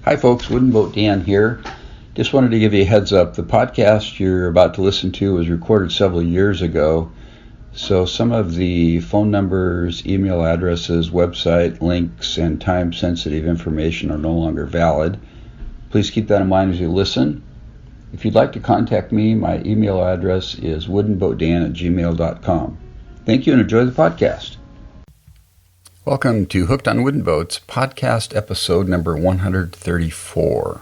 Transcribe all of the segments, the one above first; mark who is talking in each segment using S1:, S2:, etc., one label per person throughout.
S1: Hi folks, WoodenBoat Dan here. Just wanted to give you a heads up. The podcast you're about to listen to was recorded several years ago, so some of the phone numbers, email addresses, website links, and time-sensitive information are no longer valid. Please keep that in mind as you listen. If you'd like to contact me, my email address is woodenboatdan@gmail.com. Thank you and enjoy the podcast. Welcome to Hooked on Wooden Boats, podcast episode number 134.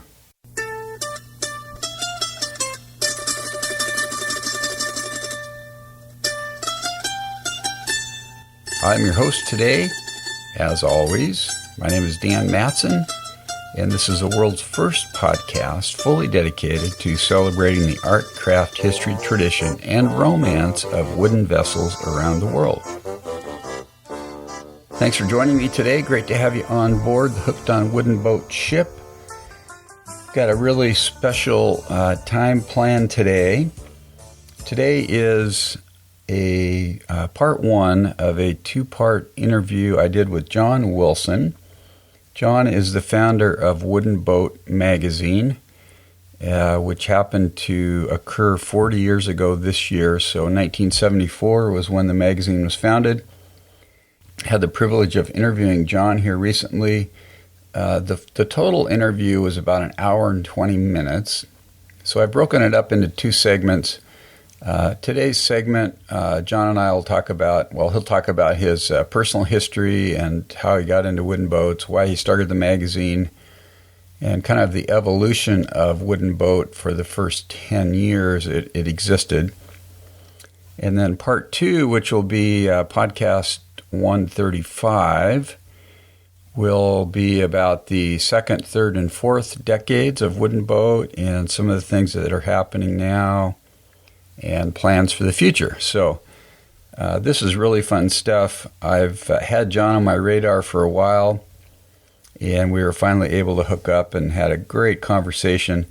S1: I'm your host today, as always. My name is Dan Matson, and this is the world's first podcast fully dedicated to celebrating the art, craft, history, tradition, and romance of wooden vessels around the world. Thanks for joining me today. Great to have you on board the Hooked on Wooden Boat ship. Got a really special time planned today. Today is a part one of a two-part interview I did with Jon Wilson. Jon is the founder of WoodenBoat magazine, which happened to occur 40 years ago this year. So 1974 was when the magazine was founded. Had the privilege of interviewing Jon here recently. The total interview was about an hour and 20 minutes. So I've broken it up into two segments. Today's segment, Jon and I will talk about, he'll talk about his personal history and how he got into wooden boats, why he started the magazine, and kind of the evolution of WoodenBoat for the first 10 years it existed. And then part two, which will be podcast 135, will be about the second, third, and fourth decades of WoodenBoat and some of the things that are happening now and plans for the future. So this is really fun stuff. I've had Jon on my radar for a while, and we were finally able to hook up and had a great conversation.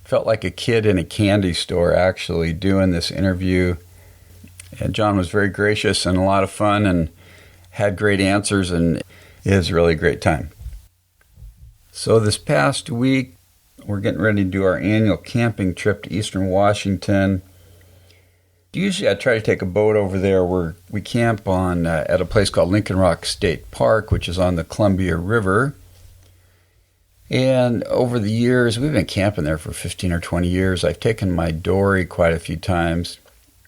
S1: Felt like a kid in a candy store actually doing this interview. And Jon was very gracious and a lot of fun and had great answers, and it was a really great time. So this past week, we're getting ready to do our annual camping trip to Eastern Washington. Usually I try to take a boat over there where we camp on at a place called Lincoln Rock State Park, which is on the Columbia River. And over the years, we've been camping there for 15 or 20 years. I've taken my dory quite a few times.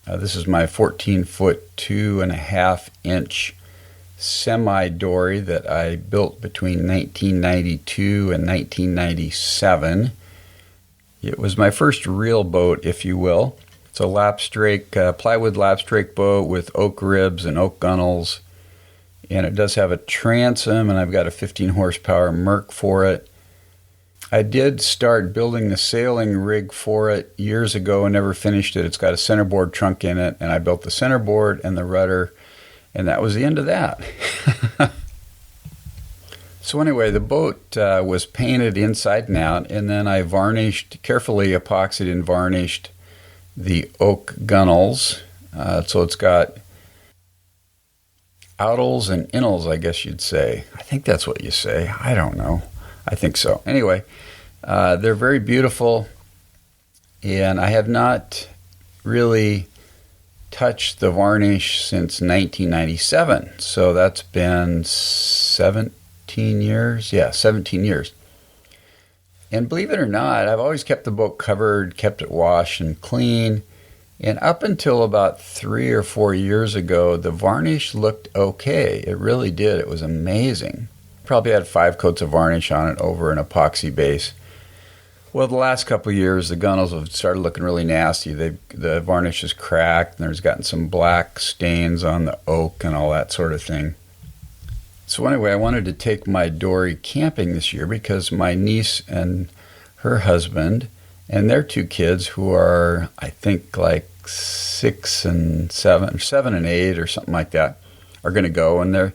S1: This is my 14-foot, 2.5-inch semi-dory that I built between 1992 and 1997. It was my first real boat, if you will. It's a plywood lapstrake boat with oak ribs and oak gunnels. And it does have a transom, and I've got a 15-horsepower Merc for it. I did start building the sailing rig for it years ago and never finished it. It's got a centerboard trunk in it, and I built the centerboard and the rudder, and that was the end of that. So anyway, the boat was painted inside and out, and then I carefully epoxied and varnished the oak gunnels. So it's got outles and innels, I guess you'd say. I think that's what you say. I don't know. I think so. Anyway, they're very beautiful, and I have not really touched the varnish since 1997. So that's been 17 years. Yeah, 17 years. And believe it or not, I've always kept the boat covered, kept it washed and clean. And up until about 3 or 4 years ago, the varnish looked okay. It really did. It was amazing. Probably had 5 coats of varnish on it over an epoxy base. Well, the last couple of years, the gunnels have started looking really nasty. The varnish is cracked, and there's gotten some black stains on the oak and all that sort of thing. So anyway, I wanted to take my dory camping this year because my niece and her husband and their 2 kids, who are, I think, like 6 and 7, or 7 and 8 or something like that, are going to go, and it'd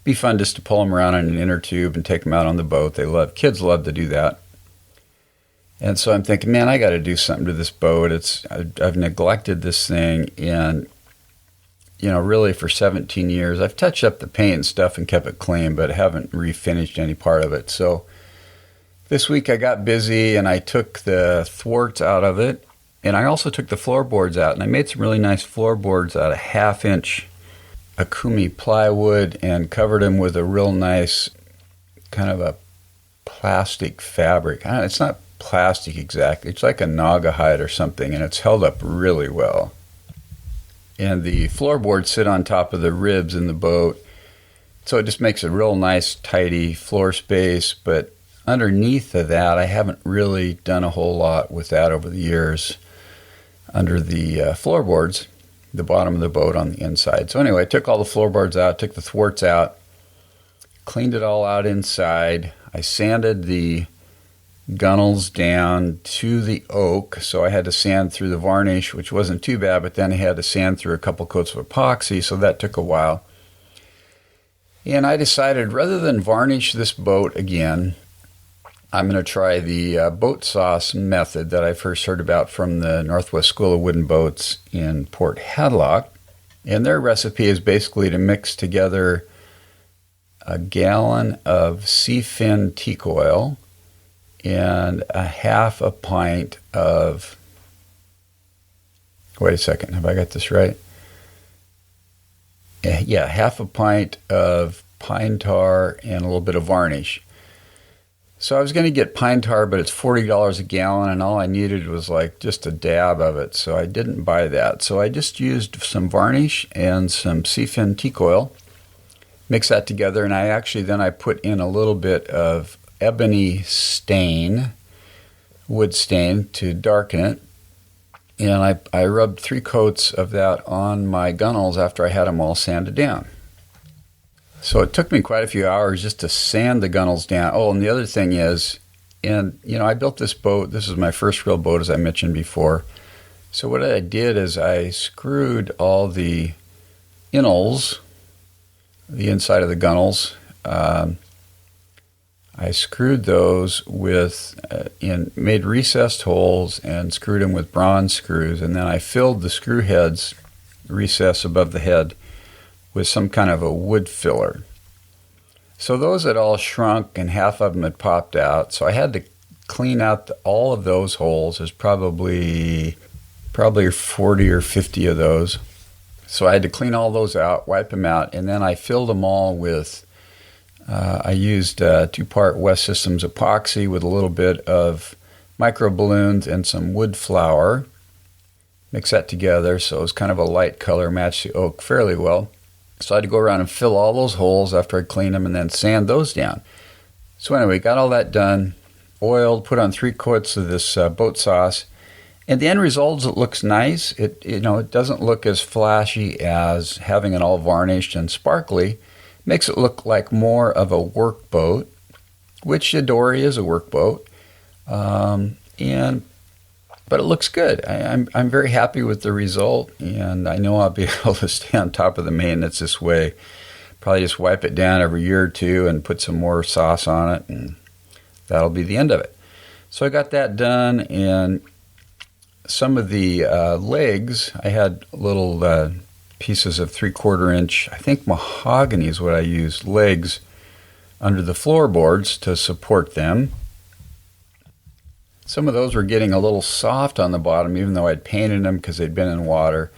S1: be fun just to pull them around in an inner tube and take them out on the boat. Kids love to do that. And so I'm thinking, man, I got to do something to this boat. I've neglected this thing, and really for 17 years, I've touched up the paint and stuff and kept it clean, but haven't refinished any part of it. So This week I got busy and I took the thwarts out of it, and I also took the floorboards out, and I made some really nice floorboards out of 1/2-inch Akumi plywood and covered them with a real nice kind of a plastic fabric. It's not plastic exactly. It's like a naga hide or something, and it's held up really well. And the floorboards sit on top of the ribs in the boat, so it just makes a real nice, tidy floor space. But underneath of that, I haven't really done a whole lot with that over the years. Under the floorboards, the bottom of the boat on the inside. So anyway, I took all the floorboards out, took the thwarts out, cleaned it all out inside. I sanded the gunnels down to the oak, so I had to sand through the varnish, which wasn't too bad, but then I had to sand through a couple coats of epoxy, so that took a while. And I decided, rather than varnish this boat again, I'm going to try the boat sauce method that I first heard about from the Northwest School of Wooden Boats in Port Hadlock. And their recipe is basically to mix together a gallon of seafin teak oil and a 1/2 pint of, wait a second, have I got this right? Yeah, 1/2 pint of pine tar and a little bit of varnish. So I was going to get pine tar, but it's $40 a gallon, and all I needed was like just a dab of it, so I didn't buy that. So I just used some varnish and some seafin teak oil, mix that together, and I put in a little bit of ebony stain, wood stain, to darken it. And I rubbed 3 coats of that on my gunnels after I had them all sanded down. So it took me quite a few hours just to sand the gunnels down. Oh, and the other thing is, I built this boat. This is my first real boat, as I mentioned before. So what I did is I screwed all the innels, the inside of the gunnels, I screwed those made recessed holes and screwed them with bronze screws, and then I filled the screw heads, recess above the head, with some kind of a wood filler. So those had all shrunk and 1/2 of them had popped out, so I had to clean out all of those holes. There's probably 40 or 50 of those. So I had to clean all those out, wipe them out, and then I filled them all with I used 2-part West Systems epoxy with a little bit of micro balloons and some wood flour. Mix that together so it was kind of a light color, matched the oak fairly well. So I had to go around and fill all those holes after I cleaned them and then sand those down. So anyway, got all that done, oiled, put on 3 coats of this boat sauce. And the end result is it looks nice. It doesn't look as flashy as having it all varnished and sparkly. Makes it look like more of a work boat, which a dory is a work boat, but it looks good. I'm very happy with the result, and I know I'll be able to stay on top of the maintenance this way. Probably just wipe it down every year or two and put some more sauce on it, and that'll be the end of it. So I got that done, and some of the legs, I had little pieces of 3/4 inch, I think mahogany is what I used, legs under the floorboards to support them. Some of those were getting a little soft on the bottom, even though I'd painted them because they'd been in water.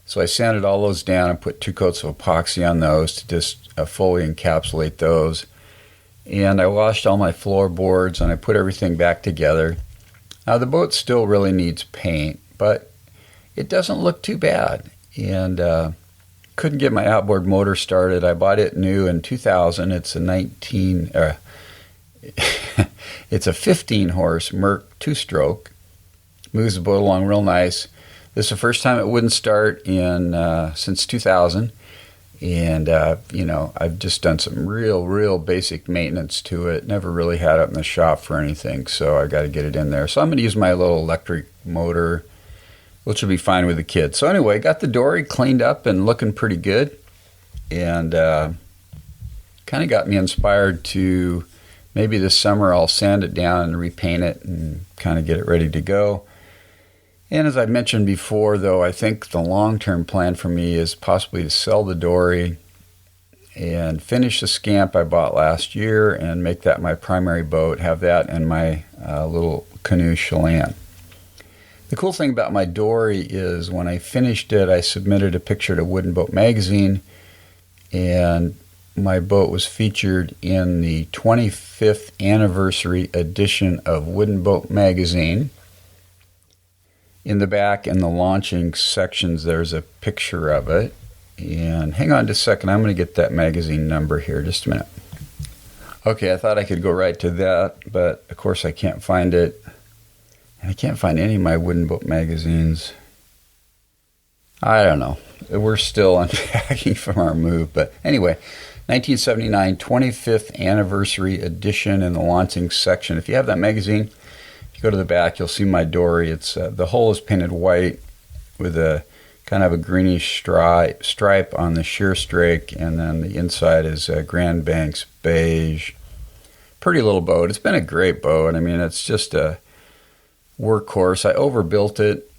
S1: So I sanded all those down and put 2 coats of epoxy on those to just fully encapsulate those. And I washed all my floorboards and I put everything back together. Now the boat still really needs paint, but it doesn't look too bad. And couldn't get my outboard motor started. I bought it new in 2000. It's a 15-horse Merc 2-stroke. Moves the boat along real nice. This is the first time it wouldn't start since 2000. And, I've just done some real basic maintenance to it. Never really had it in the shop for anything, so I got to get it in there. So I'm going to use my little electric motor, which will be fine with the kids. So anyway, got the dory cleaned up and looking pretty good, and kind of got me inspired to maybe this summer I'll sand it down and repaint it and kind of get it ready to go. And as I mentioned before, though, I think the long-term plan for me is possibly to sell the dory and finish the Scamp I bought last year and make that my primary boat, have that and my little canoe Chelan. The cool thing about my dory is when I finished it, I submitted a picture to WoodenBoat magazine, and my boat was featured in the 25th anniversary edition of WoodenBoat magazine. In the back, in the launching sections, there's a picture of it. And hang on just a second, I'm going to get that magazine number here, just a minute. Okay, I thought I could go right to that, but of course I can't find it. And I can't find any of my WoodenBoat magazines. I don't know. We're still unpacking from our move, but anyway, 1979 25th anniversary edition in the launching section. If you have that magazine, if you go to the back, you'll see my dory. It's the hull is painted white with a kind of a greenish stripe on the sheer strake, and then the inside is Grand Banks beige. Pretty little boat. It's been a great boat. I mean, it's just a workhorse. I overbuilt it,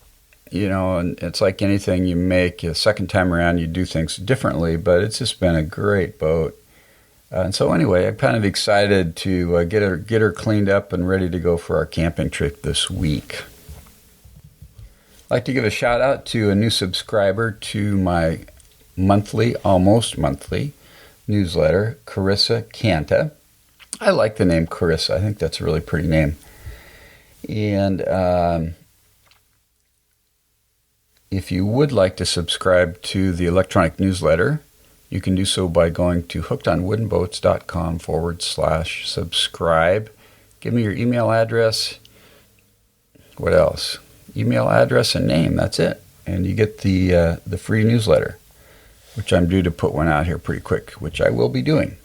S1: and it's like anything you make. A second time around, you do things differently, but it's just been a great boat. And so anyway, I'm kind of excited to get her cleaned up and ready to go for our camping trip this week. I'd like to give a shout out to a new subscriber to my almost monthly newsletter, Carissa Canta. I like the name Carissa. I think that's a really pretty name. And if you would like to subscribe to the electronic newsletter, you can do so by going to hookedonwoodenboats.com/subscribe. Give me your email address. What else? Email address and name. That's it. And you get the free newsletter, which I'm due to put one out here pretty quick, which I will be doing.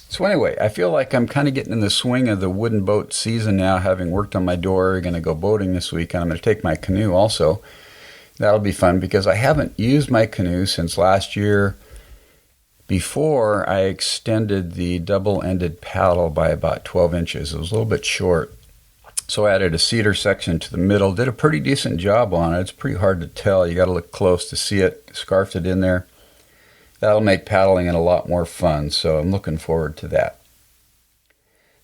S1: So anyway, I feel like I'm kind of getting in the swing of the wooden boat season now, having worked on my dory. Going to go boating this week, and I'm going to take my canoe also. That'll be fun because I haven't used my canoe since last year. Before, I extended the double-ended paddle by about 12 inches. It was a little bit short. So I added a cedar section to the middle. Did a pretty decent job on it. It's pretty hard to tell. You got to look close to see it. Scarfed it in there. That'll make paddling a lot more fun, so I'm looking forward to that.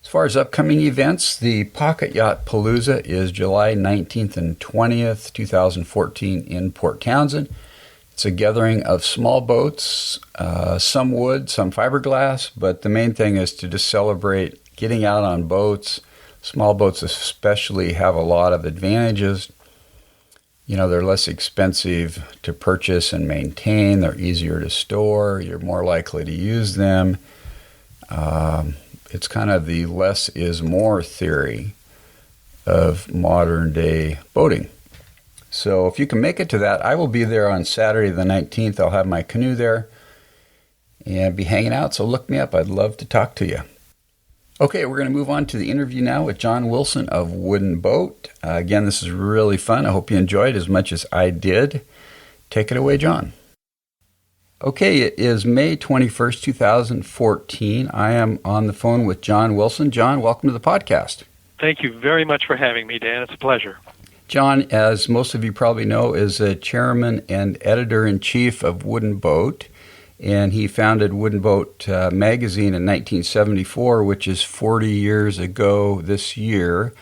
S1: As far as upcoming events, the Pocket Yacht Palooza is July 19th and 20th, 2014 in Port Townsend. It's a gathering of small boats, some wood, some fiberglass, but the main thing is to just celebrate getting out on boats. Small boats especially have a lot of advantages. They're less expensive to purchase and maintain. They're easier to store. You're more likely to use them. It's kind of the less is more theory of modern day boating. So if you can make it to that, I will be there on Saturday the 19th. I'll have my canoe there and be hanging out. So look me up. I'd love to talk to you. Okay, we're going to move on to the interview now with Jon Wilson of WoodenBoat. Again, this is really fun. I hope you enjoyed as much as I did. Take it away, Jon. Okay, it is May 21st, 2014. I am on the phone with Jon Wilson. Jon, welcome to the podcast.
S2: Thank you very much for having me, Dan. It's a pleasure.
S1: Jon, as most of you probably know, is a chairman and editor-in-chief of WoodenBoat, and he founded WoodenBoat magazine in 1974, which is 40 years ago this year.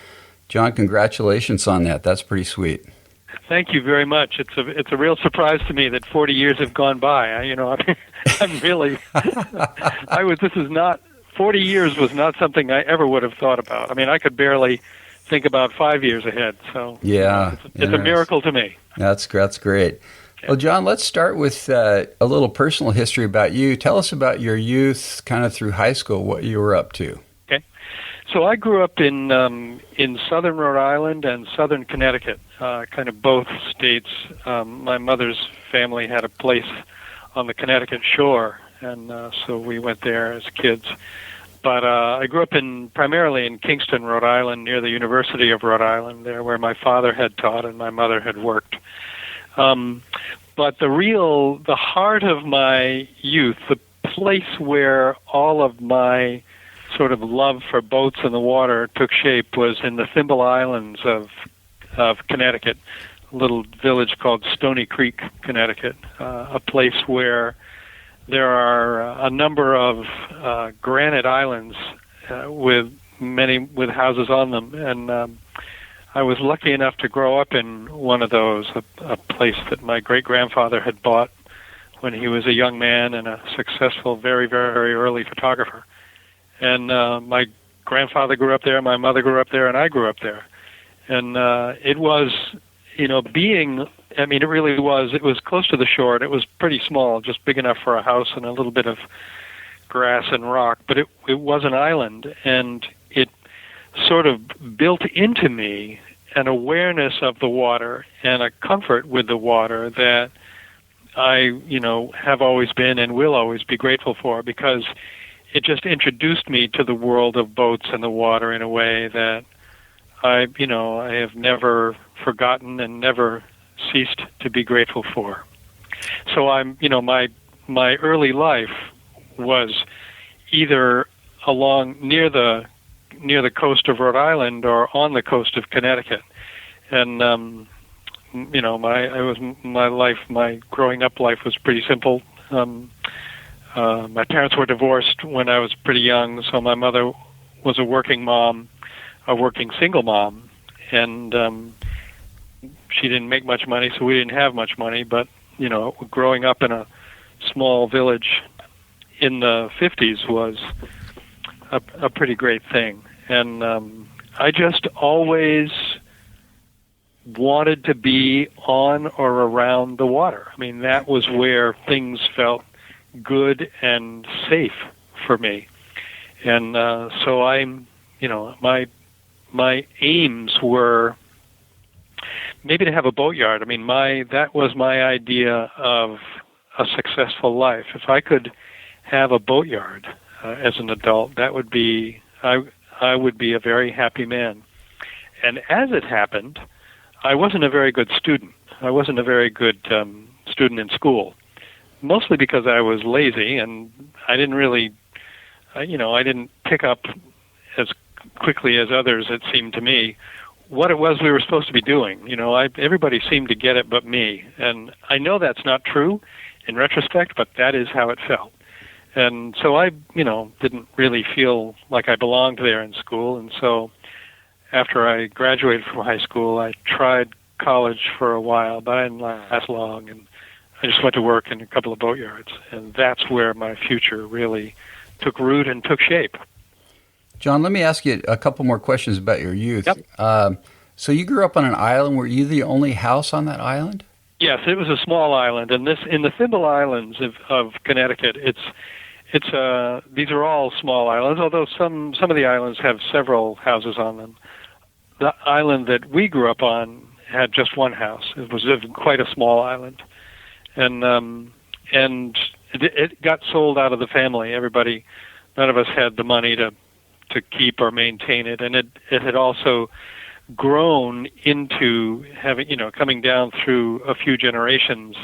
S1: Jon, congratulations on that. That's pretty sweet.
S2: Thank you very much. It's a real surprise to me that 40 years have gone by. I'm really, this is not, 40 years was not something I ever would have thought about. I mean, I could barely think about 5 years ahead. So
S1: yeah,
S2: it's a miracle to me.
S1: That's great. Okay. Well, Jon, let's start with a little personal history about you. Tell us about your youth, kind of through high school, what you were up to.
S2: Okay. So I grew up in southern Rhode Island and southern Connecticut, kind of both states. My mother's family had a place on the Connecticut shore, and so we went there as kids. But I grew up primarily in Kingston, Rhode Island, near the University of Rhode Island, there where my father had taught and my mother had worked. But the heart of my youth, the place where all of my sort of love for boats and the water took shape, was in the Thimble Islands of Connecticut, a little village called Stony Creek, Connecticut, a place where there are a number of granite islands with houses on them, and I was lucky enough to grow up in one of those, a place that my great-grandfather had bought when he was a young man and a successful, very, very early photographer. And my grandfather grew up there, my mother grew up there, and I grew up there. And it was, it really was. It was close to the shore, and it was pretty small, just big enough for a house and a little bit of grass and rock. But it was an island, and it sort of built into me an awareness of the water and a comfort with the water that I, have always been and will always be grateful for, because it just introduced me to the world of boats and the water in a way that I have never forgotten and never ceased to be grateful for. So my early life was either along near the coast of Rhode Island or on the coast of Connecticut, and my growing up life was pretty simple. My parents were divorced when I was pretty young, so my mother was a working single mom, and she didn't make much money, so we didn't have much money. But growing up in a small village in the 50s was a pretty great thing, and I just always wanted to be on or around the water. I mean, that was where things felt good and safe for me. And so my aims were maybe to have a boatyard. I mean, that was my idea of a successful life. If I could have a boatyard as an adult, that would be, I would be a very happy man. And as it happened, I wasn't a very good student. I wasn't a very good student in school, mostly because I was lazy and I didn't really, I didn't pick up as quickly as others, it seemed to me, what it was we were supposed to be doing. Everybody seemed to get it but me. And I know that's not true in retrospect, but that is how it felt. And so I, didn't really feel like I belonged there in school. And so after I graduated from high school, I tried college for a while, but I didn't last long. And I just went to work in a couple of boatyards. And that's where my future really took root and took shape.
S1: Jon, let me ask you a couple more questions about your youth.
S2: Yep.
S1: So you grew up on an island. Were you the only house on that island?
S2: Yes, it was a small island, and in the Thimble Islands of Connecticut, these are all small islands, although some of the islands have several houses on them. The island that we grew up on had just one house. It was quite a small island, and it got sold out of the family. None of us had the money to keep or maintain it, and it had also grown into having, coming down through a few generations.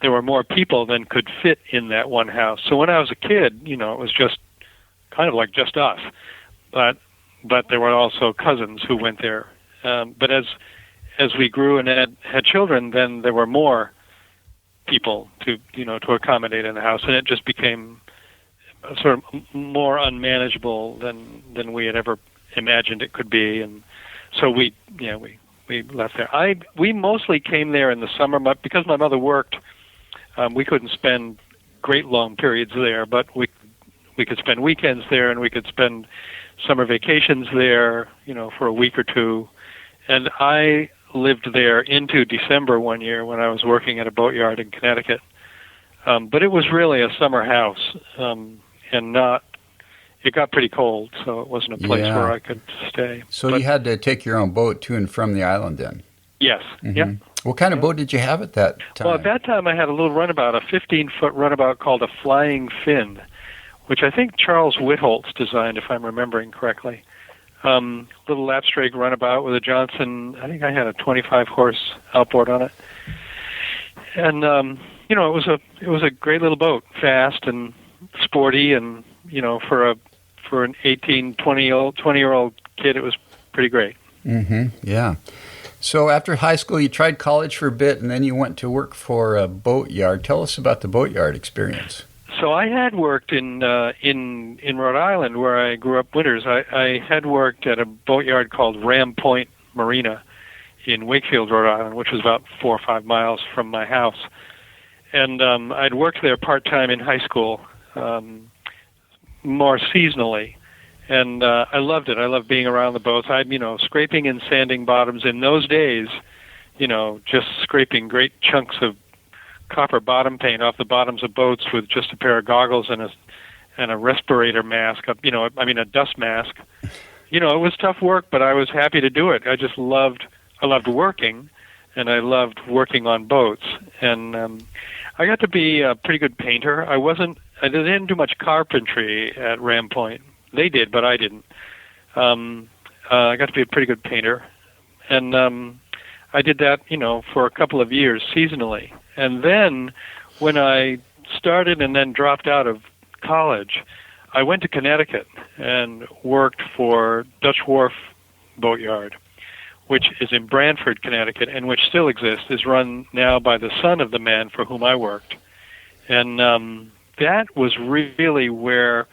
S2: There were more people than could fit in that one house. So when I was a kid, it was just kind of like just us, but there were also cousins who went there. But as we grew and had children, then there were more people to accommodate in the house, and it just became sort of more unmanageable than we had ever imagined it could be. And so we left there. We mostly came there in the summer, but because my mother worked, we couldn't spend great long periods there, but we could spend weekends there, and we could spend summer vacations there, for a week or two. And I lived there into December one year when I was working at a boatyard in Connecticut. But it was really a summer house, it got pretty cold, so it wasn't a place where I could stay.
S1: So you had to take your own boat to and from the island then?
S2: Yes. Mm-hmm. Yep.
S1: What kind of boat did you have at that time?
S2: Well, at that time I had a little runabout, a 15-foot runabout called a Flying Fin, which I think Charles Whitholtz designed, if I'm remembering correctly. Little lap-strake runabout with a Johnson. I think I had a 25-horse outboard on it. And, it was a great little boat, fast and sporty, and, for an 18, 20-year-old kid, it was pretty great.
S1: Mm-hmm. Yeah. So after high school, you tried college for a bit, and then you went to work for a boatyard. Tell us about the boatyard experience.
S2: So I had worked in Rhode Island, where I grew up winters. I had worked at a boatyard called Ram Point Marina in Wakefield, Rhode Island, which was about 4 or 5 miles from my house. And I'd worked there part-time in high school, more seasonally. And I loved it. I loved being around the boats. Scraping and sanding bottoms in those days, just scraping great chunks of copper bottom paint off the bottoms of boats with just a pair of goggles and a respirator mask, a dust mask. It was tough work, but I was happy to do it. I loved working, and I loved working on boats. And I got to be a pretty good painter. I didn't do much carpentry at Ram Point. They did, but I didn't. I got to be a pretty good painter. And I did that, for a couple of years seasonally. And then when I started and then dropped out of college, I went to Connecticut and worked for Dutch Wharf Boatyard, which is in Branford, Connecticut, and which still exists, is run now by the son of the man for whom I worked. And that was really where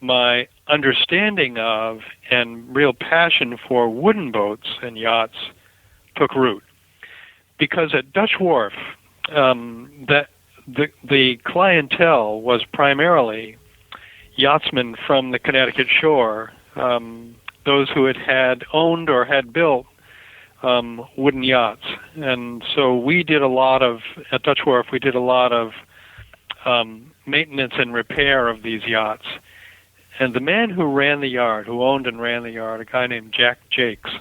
S2: my understanding of and real passion for wooden boats and yachts took root. Because at Dutch Wharf, the clientele was primarily yachtsmen from the Connecticut shore, those who had owned or had built wooden yachts. And so at Dutch Wharf, we did a lot of maintenance and repair of these yachts. And the man who owned and ran the yard, a guy named Jack Jakes,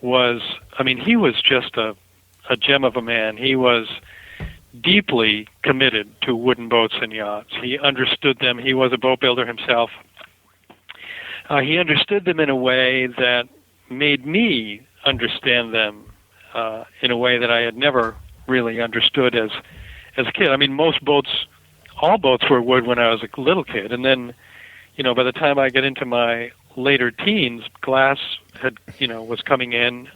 S2: he was just a gem of a man. He was deeply committed to wooden boats and yachts. He understood them. He was a boat builder himself. He understood them in a way that made me understand them in a way that I had never really understood as a kid. All boats were wood when I was a little kid, and then, by the time I get into my later teens, glass was coming in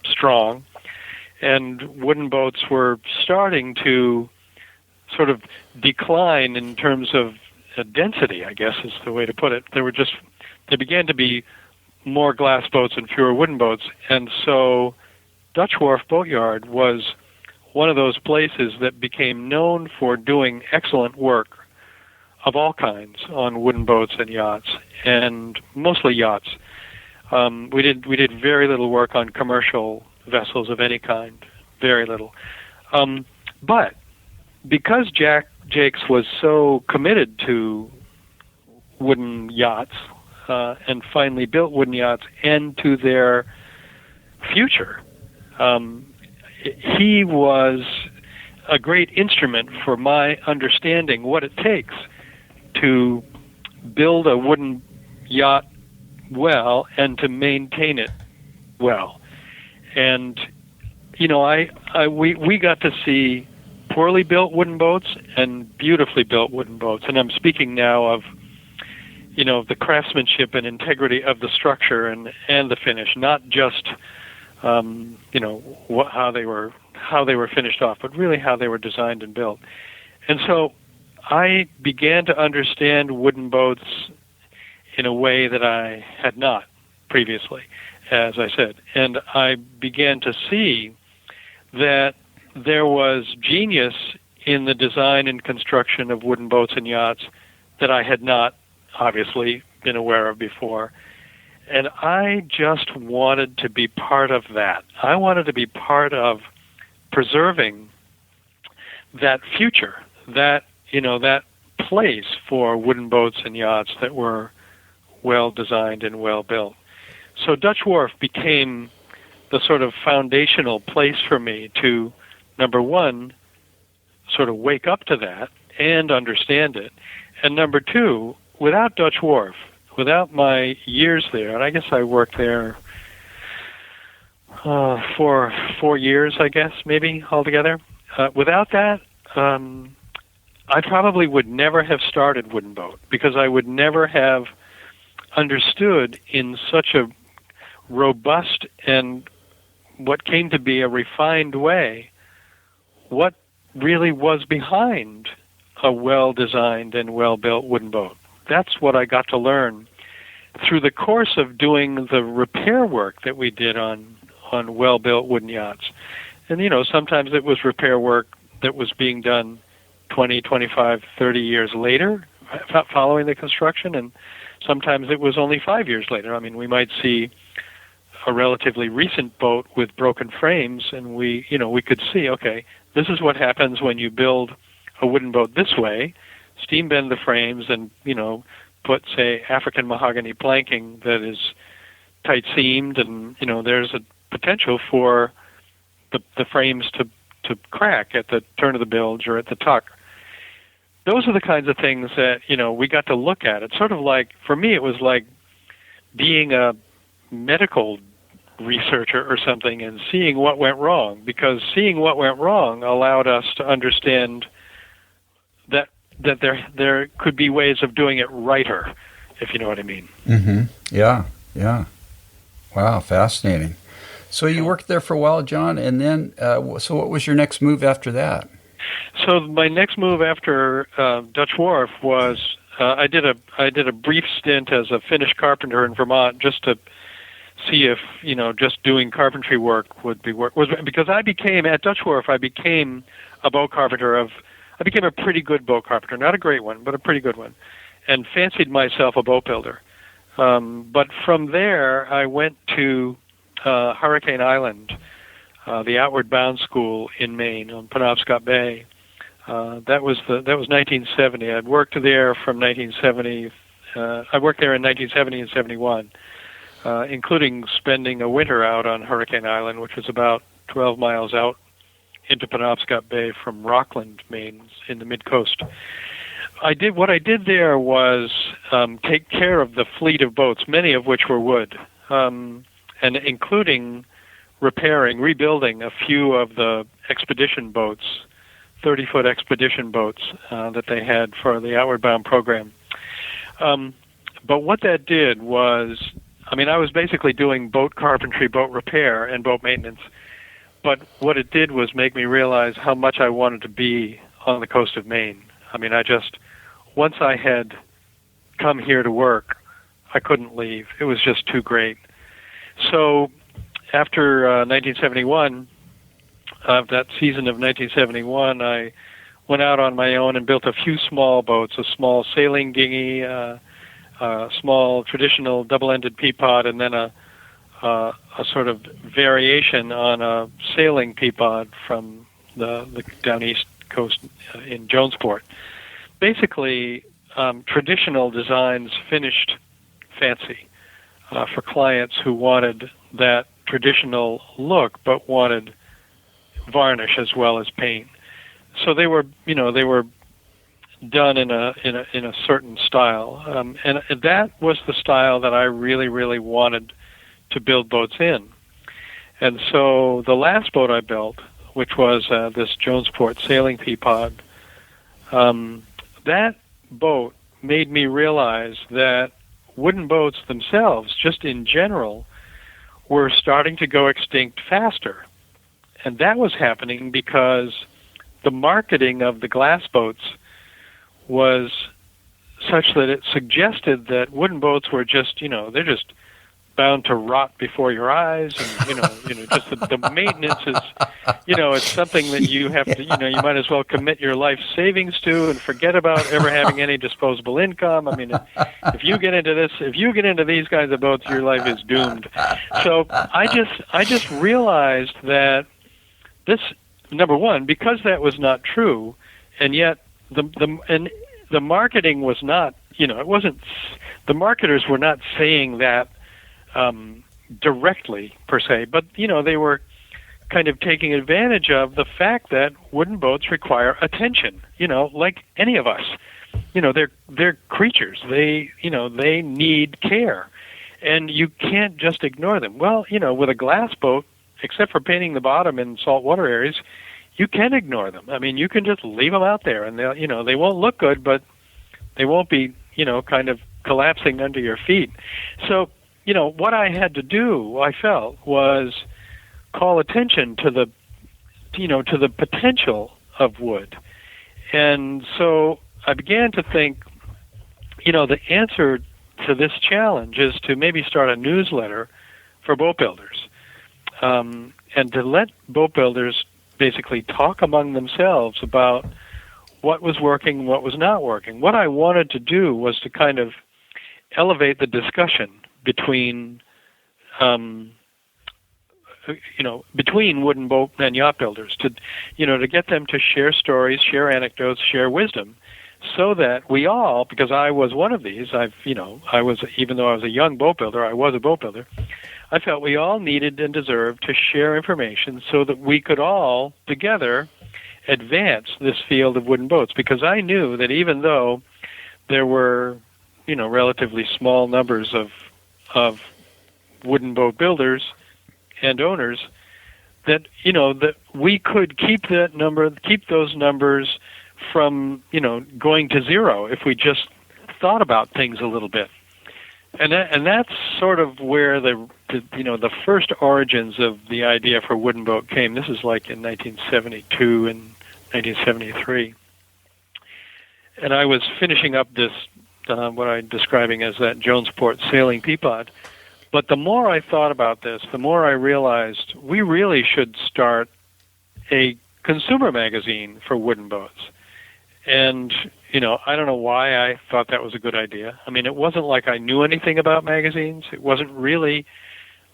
S2: strong, and wooden boats were starting to sort of decline in terms of density, I guess is the way to put it. There began to be more glass boats and fewer wooden boats, and so Dutch Wharf Boatyard was one of those places that became known for doing excellent work of all kinds on wooden boats and yachts, and mostly yachts. We did very little work on commercial vessels of any kind, very little. But because Jack Jakes was so committed to wooden yachts and finally built wooden yachts and to their future, he was a great instrument for my understanding what it takes to build a wooden yacht well and to maintain it well. And we got to see poorly built wooden boats and beautifully built wooden boats. And I'm speaking now of the craftsmanship and integrity of the structure and the finish, not just how they were finished off, but really how they were designed and built. And so I began to understand wooden boats in a way that I had not previously, as I said. And I began to see that there was genius in the design and construction of wooden boats and yachts that I had not obviously been aware of before. And I just wanted to be part of that. I wanted to be part of preserving that future, that place for wooden boats and yachts that were well designed and well built. So Dutch Wharf became the sort of foundational place for me to, number one, sort of wake up to that and understand it. And number two, without Dutch Wharf, without my years there, and I guess I worked there for 4 years, I guess, maybe altogether. Without that, I probably would never have started WoodenBoat, because I would never have understood in such a robust and what came to be a refined way what really was behind a well-designed and well-built wooden boat. That's what I got to learn through the course of doing the repair work that we did on well-built wooden yachts. And, sometimes it was repair work that was being done 20, 25, 30 years later following the construction, and sometimes it was only 5 years later. I mean, we might see a relatively recent boat with broken frames, and we could see, okay, this is what happens when you build a wooden boat this way, steam bend the frames, and, put, say, African mahogany planking that is tight seamed, and, there's a potential for the frames to crack at the turn of the bilge or at the tuck. Those are the kinds of things that, we got to look at. It's sort of like, for me, it was like being a medical researcher or something and seeing what went wrong, because seeing what went wrong allowed us to understand that there could be ways of doing it righter, if you know what I mean.
S1: Mm-hmm. Yeah. Wow, fascinating. So you worked there for a while, John, and then, so what was your next move after that?
S2: So my next move after Dutch Wharf was I did a brief stint as a Finnish carpenter in Vermont, just to see if just doing carpentry work would be work. Because at Dutch Wharf I became a boat carpenter I became a pretty good boat carpenter, not a great one, but a pretty good one, and fancied myself a boat builder. But from there I went to Hurricane Island, the Outward Bound School in Maine on Penobscot Bay. That was 1970. I'd worked there from 1970. I worked there in 1970 and 71, including spending a winter out on Hurricane Island, which was about 12 miles out into Penobscot Bay from Rockland, Maine, in the mid-coast. What I did there was take care of the fleet of boats, many of which were wood, and including rebuilding a few of the expedition boats, 30-foot expedition boats that they had for the Outward Bound program. But what that did was, I was basically doing boat carpentry, boat repair, and boat maintenance. But what it did was make me realize how much I wanted to be on the coast of Maine. Once I had come here to work, I couldn't leave. It was just too great. So after 1971, that season of 1971, I went out on my own and built a few small boats, a small sailing dinghy, a small traditional double-ended peapod, and then a sort of variation on a sailing peapod from the down east coast in Jonesport. Basically, traditional designs finished fancy for clients who wanted that traditional look but wanted varnish as well as paint. So they were done in a certain style, and that was the style that I really, really wanted to build boats in. And so the last boat I built, which was this Jonesport sailing peapod, that boat made me realize that wooden boats themselves, just in general, were starting to go extinct faster. And that was happening because the marketing of the glass boats was such that it suggested that wooden boats were just, they're just bound to rot before your eyes, and just the maintenance is, it's something that you have to, you might as well commit your life savings to and forget about ever having any disposable income. If you get into these kinds of boats, your life is doomed. So I just realized that this, number one, because that was not true, and yet the marketing was not, it wasn't, the marketers were not saying that directly per se, but they were kind of taking advantage of the fact that wooden boats require attention, like any of us. They're creatures. They need care, and you can't just ignore them. Well, with a glass boat, except for painting the bottom in saltwater areas, you can ignore them. You can just leave them out there, and they won't look good, but they won't be, kind of collapsing under your feet. So, what I had to do, I felt, was call attention to the potential of wood. And so I began to think, the answer to this challenge is to maybe start a newsletter for boat builders, and to let boat builders basically talk among themselves about what was working, what was not working. What I wanted to do was to kind of elevate the discussion between between wooden boat and yacht builders, to get them to share stories, share anecdotes, share wisdom, so that we all, because I was one of these, even though I was a young boat builder, I was a boat builder, I felt we all needed and deserved to share information so that we could all together advance this field of wooden boats, because I knew that even though there were, relatively small numbers of wooden boat builders and owners, that that we could keep those numbers from going to zero if we just thought about things a little bit, and that's sort of where the first origins of the idea for Wooden Boat came. This is like in 1972 and 1973, and I was finishing up this what I'm describing as that Jonesport sailing peapod. But the more I thought about this, the more I realized we really should start a consumer magazine for wooden boats. And, I don't know why I thought that was a good idea. I mean, it wasn't like I knew anything about magazines. It wasn't really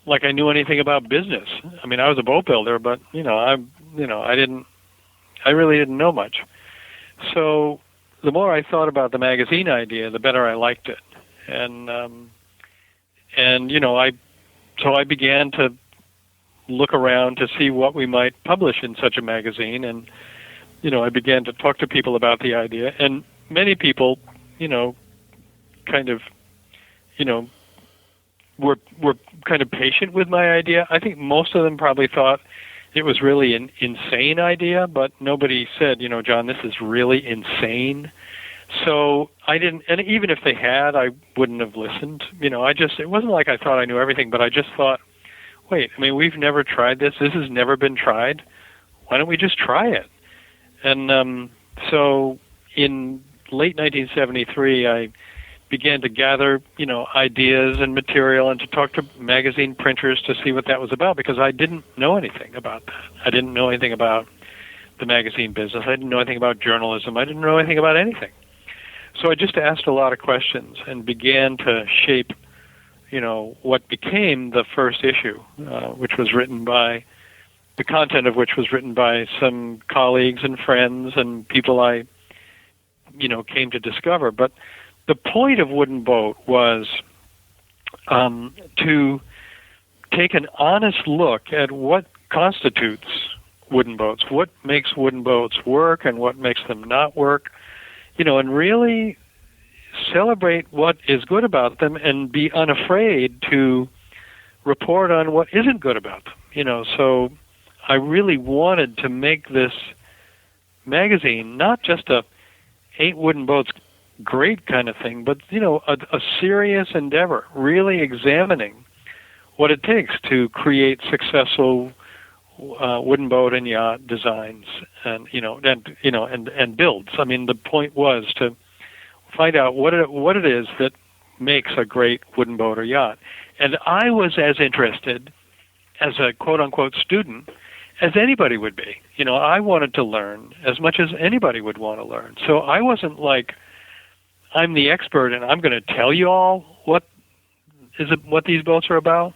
S2: like I knew anything about business. I mean, I was a boat builder, but, I really didn't know much. So the more I thought about the magazine idea, the better I liked it. And I began to look around to see what we might publish in such a magazine, and I began to talk to people about the idea, and many people, kind of, were kind of patient with my idea. I think most of them probably thought it was really an insane idea, but nobody said, John, this is really insane. So I didn't, and even if they had, I wouldn't have listened. It wasn't like I thought I knew everything, but I just thought, wait, I mean, we've never tried this. This has never been tried. Why don't we just try it? And so in late 1973, I began to gather, ideas and material, and to talk to magazine printers to see what that was about, because I didn't know anything about that. I didn't know anything about the magazine business. I didn't know anything about journalism. I didn't know anything about anything. So I just asked a lot of questions and began to shape, what became the first issue, which was written by, the content of which was written by some colleagues and friends and people I, came to discover. But the point of Wooden Boat was to take an honest look at what constitutes wooden boats, what makes wooden boats work and what makes them not work, and really celebrate what is good about them and be unafraid to report on what isn't good about them. So I really wanted to make this magazine not just a ain't wooden boats great kind of thing, but, a serious endeavor, really examining what it takes to create successful wooden boat and yacht designs and builds. I mean, the point was to find out what it is that makes a great wooden boat or yacht. And I was as interested as a quote-unquote student as anybody would be. I wanted to learn as much as anybody would want to learn. So I wasn't like, I'm the expert and I'm going to tell you all what these boats are about.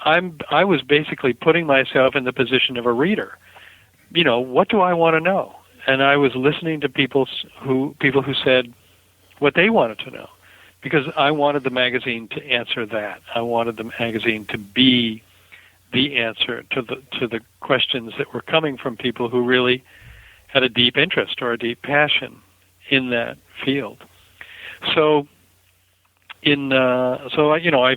S2: I was basically putting myself in the position of a reader. What do I want to know? And I was listening to people who said what they wanted to know, because I wanted the magazine to answer that. I wanted the magazine to be the answer to the questions that were coming from people who really had a deep interest or a deep passion in that field. So I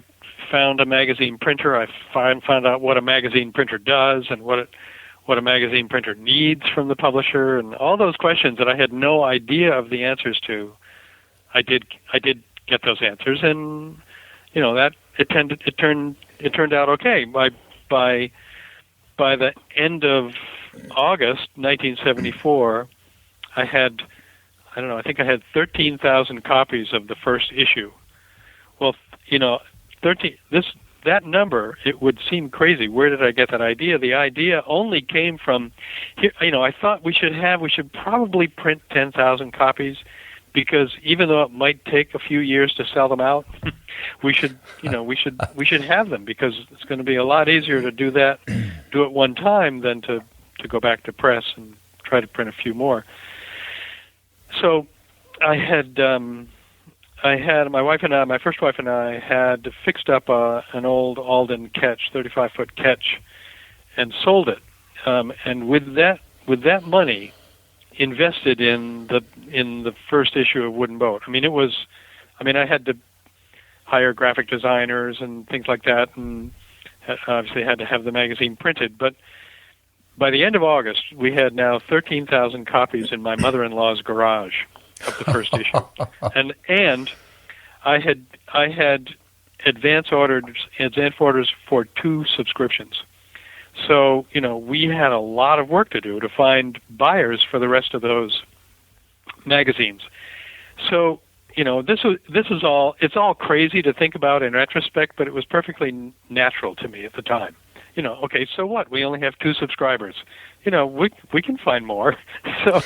S2: found a magazine printer. I found out what a magazine printer does and what a magazine printer needs from the publisher, and all those questions that I had no idea of the answers to. I did get those answers, and that it turned out okay. By the end of August 1974, I had I don't know, I think I had 13,000 copies of the first issue. Well, that number, it would seem crazy. Where did I get that idea? The idea only came from, I thought we should probably print 10,000 copies, because even though it might take a few years to sell them out, we should have them, because it's going to be a lot easier to do it one time than to go back to press and try to print a few more. So I had my first wife and I had fixed up an old Alden ketch, 35-foot ketch, and sold it. And with that money, invested in the first issue of WoodenBoat. I had to hire graphic designers and things like that, and obviously had to have the magazine printed. But by the end of August, we had now 13,000 copies in my mother-in-law's garage of the first issue, and I had advance orders for 2 subscriptions. So we had a lot of work to do to find buyers for the rest of those magazines. So it's all crazy to think about in retrospect, but it was perfectly natural to me at the time. Okay, so what? We only have 2 subscribers. We can find more. So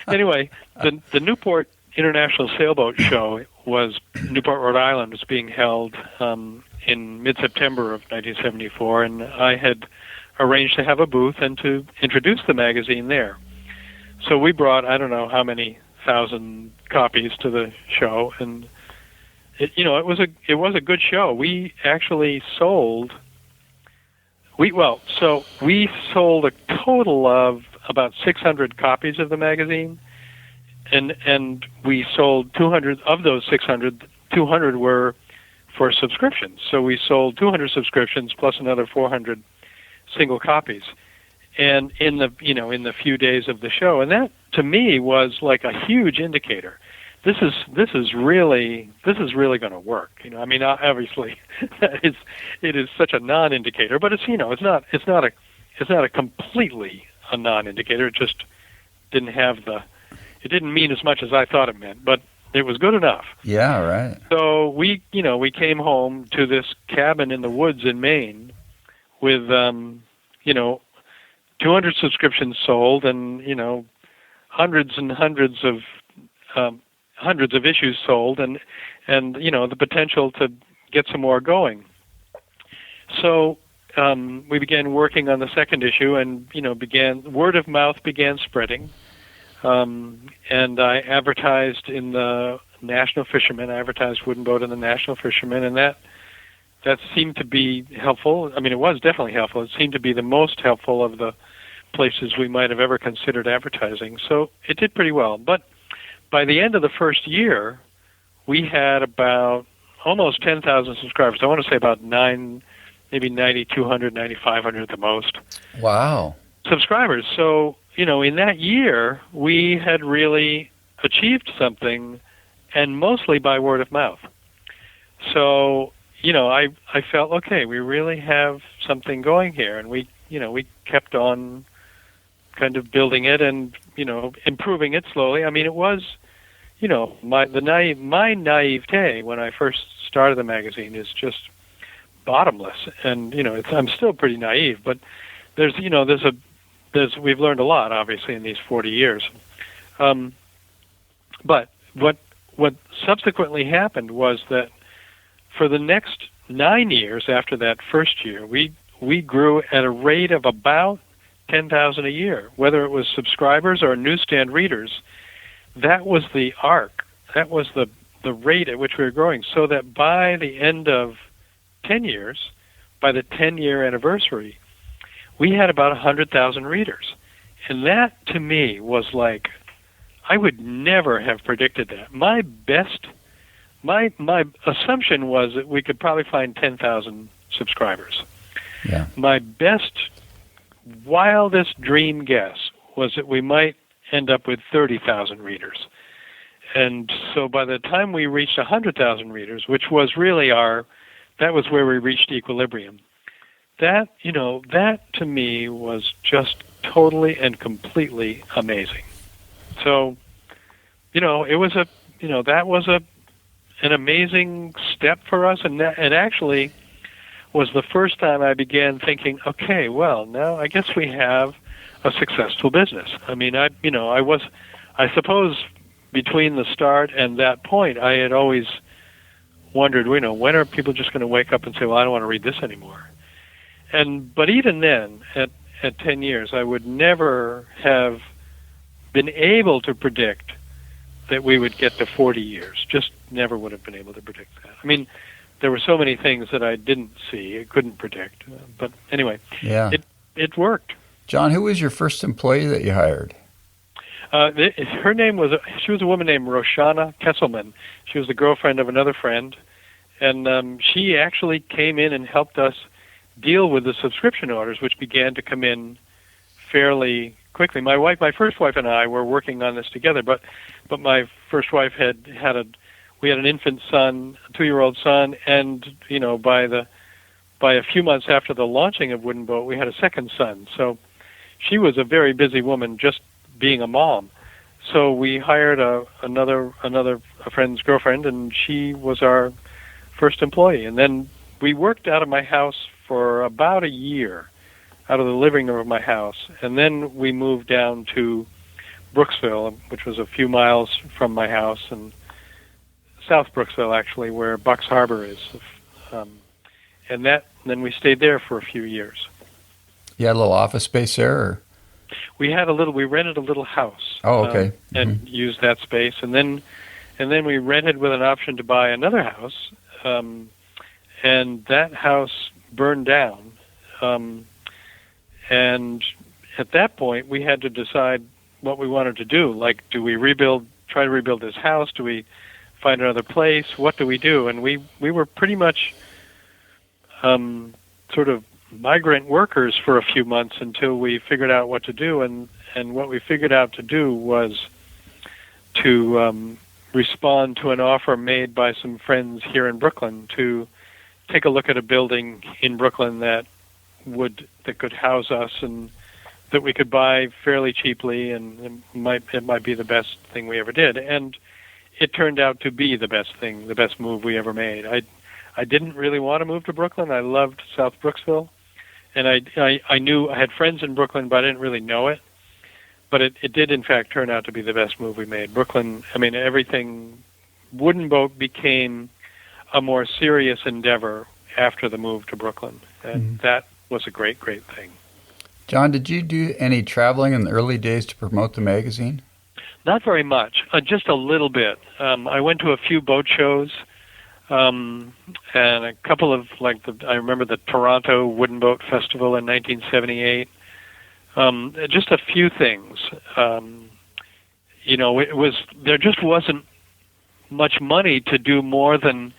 S2: anyway, the Newport International Sailboat Show Newport, Rhode Island, was being held in mid-September of 1974, and I had arranged to have a booth and to introduce the magazine there. So we brought, I don't know how many thousand copies to the show, and it was a good show. We actually sold. We sold a total of about 600 copies of the magazine, and we sold 200 of those 600. 200 were for subscriptions. So we sold 200 subscriptions plus another 400 single copies, and in the few days of the show, and that to me was like a huge indicator. This is really going to work. Obviously, it is such a non-indicator, but it's not a completely a non-indicator. It just it didn't mean as much as I thought it meant, but it was good enough.
S1: Yeah, right.
S2: So we came home to this cabin in the woods in Maine with 200 subscriptions sold, and hundreds and hundreds of issues sold, and the potential to get some more going. So we began working on the second issue, and word of mouth began spreading. And I advertised in the National Fisherman. I advertised WoodenBoat in the National Fisherman, and that seemed to be helpful. It was definitely helpful. It seemed to be the most helpful of the places we might have ever considered advertising. So it did pretty well. But by the end of the first year, we had about almost 10,000 subscribers. I want to say about maybe 9,200, 9,500 at the most.
S1: Wow.
S2: Subscribers. So, in that year, we had really achieved something, and mostly by word of mouth. So, I felt, okay, we really have something going here, and we kept on kind of building it and, improving it slowly. It was, my naivete when I first started the magazine is just bottomless, and I'm still pretty naive, but we've learned a lot, obviously, in these 40 years. But what subsequently happened was that for the next 9 years after that first year, we grew at a rate of about 10,000 a year, whether it was subscribers or newsstand readers. That was the arc. That was the rate at which we were growing, so that by the end of 10 years, by the 10-year anniversary, we had about 100,000 readers. And that, to me, was like, I would never have predicted that. My assumption was that we could probably find 10,000 subscribers.
S1: Yeah.
S2: My best, wildest dream guess was that we might end up with 30,000 readers. And so by the time we reached 100,000 readers, which was really that was where we reached equilibrium. That to me was just totally and completely amazing. So, it was that was an amazing step for us, and it actually was the first time I began thinking, okay, well, now I guess we have a successful business. I mean, I suppose between the start and that point, I had always wondered, when are people just going to wake up and say, well, I don't want to read this anymore? But even then, at 10 years, I would never have been able to predict that we would get to 40 years. Just never would have been able to predict that. I mean, there were so many things that I didn't see, I couldn't predict. But anyway, it worked.
S1: John, who was your first employee that you hired?
S2: Her name she was a woman named Roshana Kesselman. She was the girlfriend of another friend, and she actually came in and helped us deal with the subscription orders, which began to come in fairly quickly. My first wife and I were working on this together, but my first wife we had an infant son, a 2-year-old son, and by a few months after the launching of WoodenBoat, we had a second son. So she was a very busy woman, just being a mom. So we hired another friend's girlfriend, and she was our first employee. And then we worked out of my house for about a year, out of the living room of my house. And then we moved down to Brooksville, which was a few miles from my house, and South Brooksville, actually, where Bucks Harbor is. And then we stayed there for a few years.
S1: You had a little office space there, or?
S2: We rented a little house.
S1: Oh, okay.
S2: And used that space. And then we rented with an option to buy another house. And that house burned down. And at that point, we had to decide what we wanted to do. Like, do we try to rebuild this house? Do we find another place? What do we do? And we were pretty much sort of migrant workers for a few months until we figured out what to do. And what we figured out to do was to respond to an offer made by some friends here in Brooklyn to take a look at a building in Brooklyn that could house us and that we could buy fairly cheaply, and it might be the best thing we ever did. And it turned out to be the best move we ever made. I didn't really want to move to Brooklyn. I loved South Brooksville, and I knew I had friends in Brooklyn, but I didn't really know it. But it did, in fact, turn out to be the best move we made. Brooklyn, I mean, WoodenBoat became a more serious endeavor after the move to Brooklyn, and that was a great, great thing.
S1: John, did you do any traveling in the early days to promote the magazine?
S2: Not very much, just a little bit. I went to a few boat shows, and a couple of, I remember the Toronto WoodenBoat Festival in 1978. Just a few things. There just wasn't much money to do more than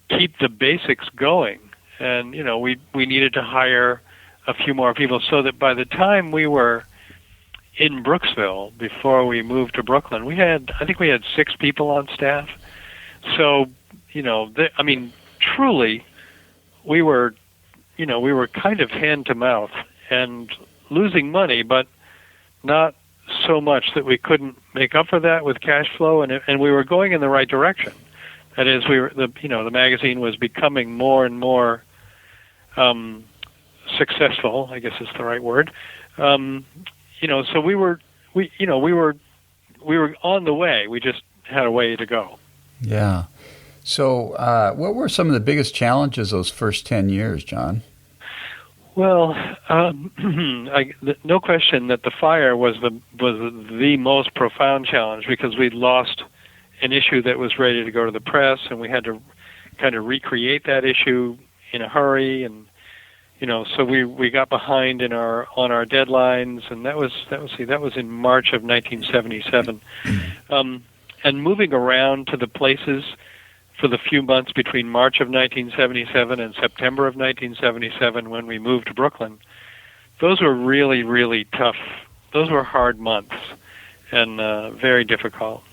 S2: keep the basics going. And, we needed to hire a few more people so that by the time we were in Brooksville, before we moved to Brooklyn, I think we had 6 people on staff. So, truly, we were kind of hand to mouth and losing money, but not so much that we couldn't make up for that with cash flow, and we were going in the right direction. That is, the magazine was becoming more and more successful, I guess is the right word. So we were on the way. We just had a way to go.
S1: Yeah. So, what were some of the biggest challenges those first 10 years, John?
S2: Well, no question that the fire was the most profound challenge, because we'd lost an issue that was ready to go to the press, and we had to kind of recreate that issue in a hurry, and so we got behind on our deadlines, and that was in March of 1977, and moving around to the places for the few months between March of 1977 and September of 1977 when we moved to Brooklyn, those were really, really tough. Those were hard months and very difficult.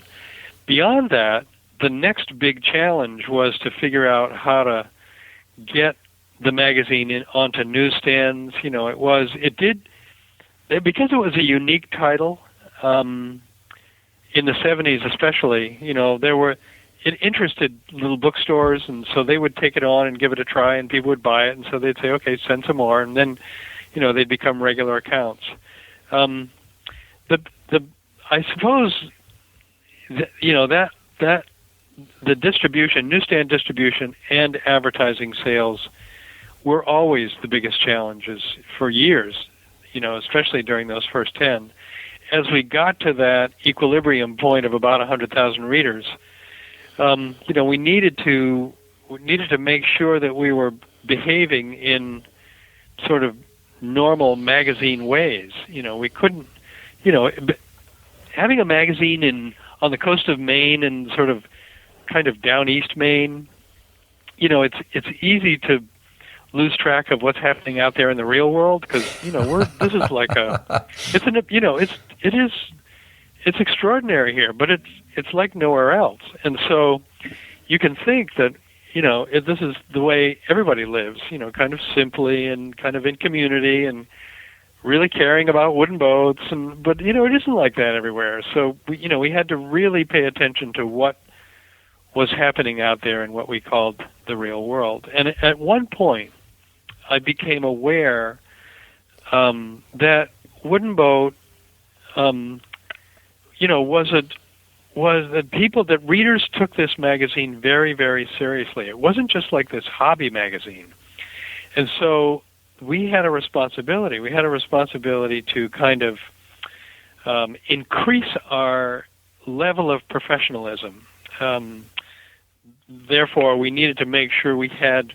S2: Beyond that, the next big challenge was to figure out how to get the magazine onto newsstands. Because it was a unique title, in the 70s especially, there were it interested little bookstores, and so they would take it on and give it a try, and people would buy it, and so they'd say, okay, send some more, and then, they'd become regular accounts. I suppose, that the distribution, newsstand distribution, and advertising sales were always the biggest challenges for years, especially during those first 10. As we got to that equilibrium point of about 100,000 readers, we needed to make sure that we were behaving in sort of normal magazine ways. We couldn't, having a magazine on the coast of Maine and sort of kind of down east Maine, it's easy to lose track of what's happening out there in the real world, because this is like it's extraordinary here, but it's like nowhere else. And so you can think that this is the way everybody lives, kind of simply and kind of in community and really caring about wooden boats, but it isn't like that everywhere. So we had to really pay attention to what was happening out there in what we called the real world. And at one point, I became aware that WoodenBoat, was that that readers took this magazine very, very seriously. It wasn't just like this hobby magazine. And so we had a responsibility. We had a responsibility to kind of increase our level of professionalism. Therefore, we needed to make sure we had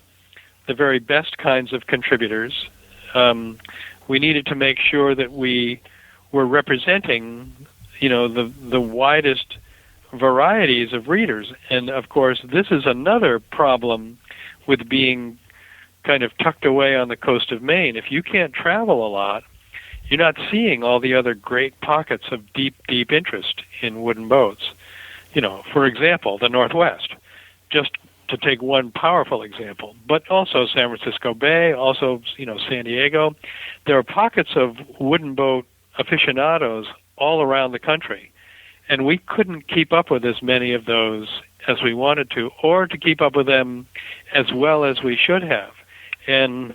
S2: the very best kinds of contributors. We needed to make sure that we were representing, the widest varieties of readers. And of course, this is another problem with being kind of tucked away on the coast of Maine. If you can't travel a lot, you're not seeing all the other great pockets of deep, deep interest in wooden boats. For example, the Northwest, just to take one powerful example, but also San Francisco Bay, also, San Diego. There are pockets of wooden boat aficionados all around the country, and we couldn't keep up with as many of those as we wanted to, or to keep up with them as well as we should have. And,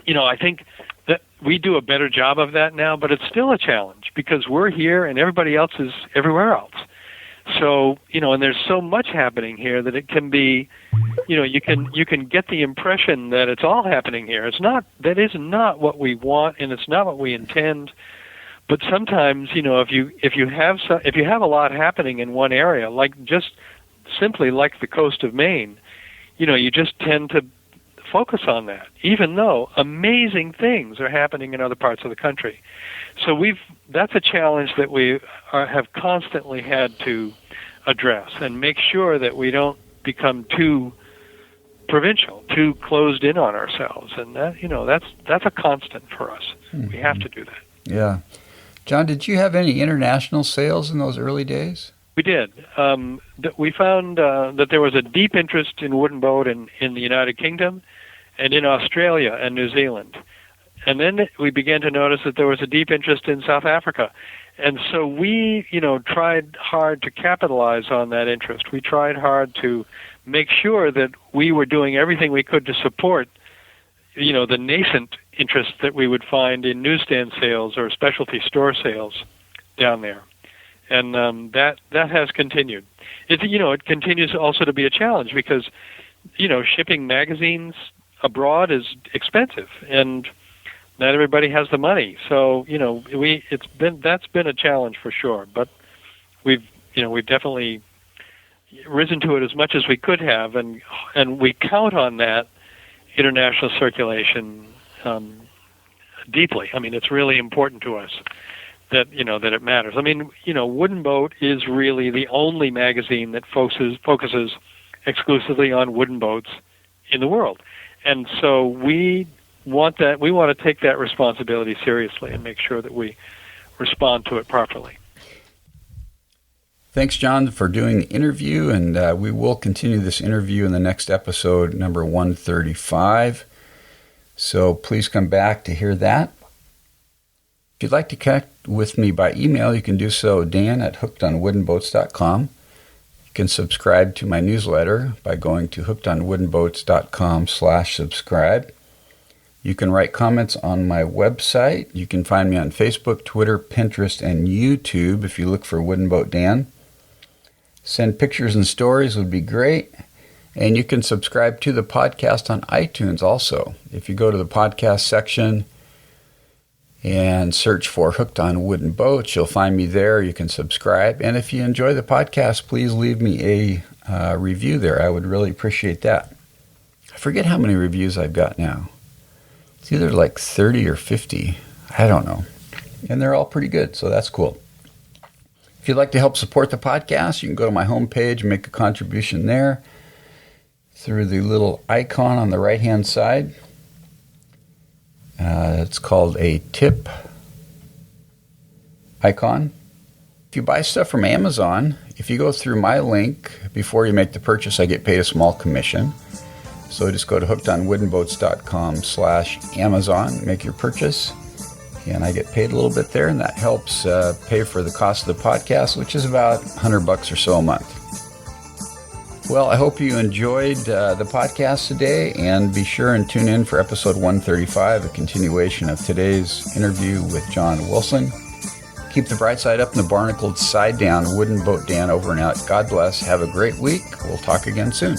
S2: I think that we do a better job of that now, but it's still a challenge because we're here and everybody else is everywhere else. So, and there's so much happening here that it can be, you can get the impression that it's all happening here. That is not what we want, and it's not what we intend. But sometimes, if you have a lot happening in one area, like just simply like the coast of Maine, you just tend to focus on that, even though amazing things are happening in other parts of the country. So that's a challenge that we have constantly had to address and make sure that we don't become too provincial, too closed in on ourselves. And that's a constant for us. Mm-hmm. We have to do that.
S1: Yeah. Jon, did you have any international sales in those early days?
S2: We did. We found that there was a deep interest in WoodenBoat in the United Kingdom and in Australia and New Zealand. And then we began to notice that there was a deep interest in South Africa. And so we, tried hard to capitalize on that interest. We tried hard to make sure that we were doing everything we could to support, the nascent interest that we would find in newsstand sales or specialty store sales down there. And that has continued. It continues also to be a challenge because, shipping magazines abroad is expensive, and not everybody has the money. So, that's been a challenge for sure. But we've definitely risen to it as much as we could have, and we count on that international circulation deeply. I mean, it's really important to us that it matters. I mean, WoodenBoat is really the only magazine that focuses exclusively on wooden boats in the world. And so we want to take that responsibility seriously and make sure that we respond to it properly.
S1: Thanks, Jon, for doing the interview, and we will continue this interview in the next episode, number 135. So please come back to hear that. If you'd like to connect with me by email, you can do so, dan@hookedonwoodenboats.com. You can subscribe to my newsletter by going to hookedonwoodenboats.com/subscribe. You can write comments on my website. You can find me on Facebook, Twitter, Pinterest, and YouTube if you look for WoodenBoat Dan. Send pictures and stories would be great. And you can subscribe to the podcast on iTunes also. If you go to the podcast section and search for Hooked on Wooden Boats, you'll find me there. You can subscribe. And if you enjoy the podcast, please leave me a review there. I would really appreciate that. I forget how many reviews I've got now. It's either like 30 or 50. I don't know. And they're all pretty good, so that's cool. If you'd like to help support the podcast, you can go to my homepage and make a contribution there through the little icon on the right-hand side. It's called a tip icon. If you buy stuff from Amazon, if you go through my link before you make the purchase, I get paid a small commission. So just go to hookedonwoodenboats.com/Amazon, make your purchase, and I get paid a little bit there, and that helps pay for the cost of the podcast, which is about $100 or so a month. Well, I hope you enjoyed the podcast today, and be sure and tune in for episode 135, a continuation of today's interview with Jon Wilson. Keep the bright side up and the barnacled side down. WoodenBoat Dan over and out. God bless. Have a great week. We'll talk again soon.